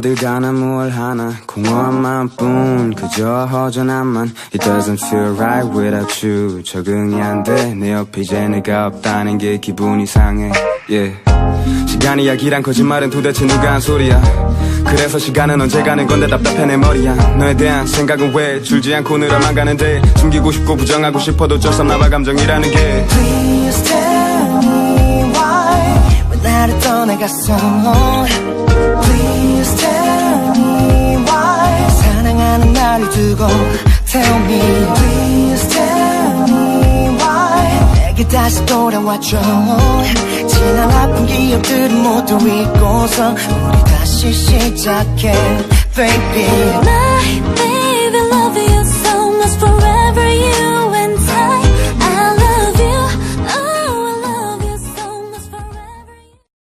어딜 가나 뭘 하나 공허한 마음뿐 그저 허전함만 It doesn't feel right without you 적응이 안 돼 내 옆에 이제 내가 없다는 게 기분이 상해 yeah. 시간이 약이란 거짓말은 도대체 누가 한 소리야 그래서 시간은 언제 가는 건데 답답해 내 머리야 너에 대한 생각은 왜 줄지 않고 늘어만 가는데 숨기고 싶고 부정하고 싶어도 어쩔 수 없나 봐 감정이라는 게 Please tell me why 왜 나를 떠나갔어 Please tell me why 사랑하는 나를 두고 Tell me Please tell me why 내게 다시 돌아와줘 지난 아픈 기억들은 모두 잊고서 우리 다시 시작해 Baby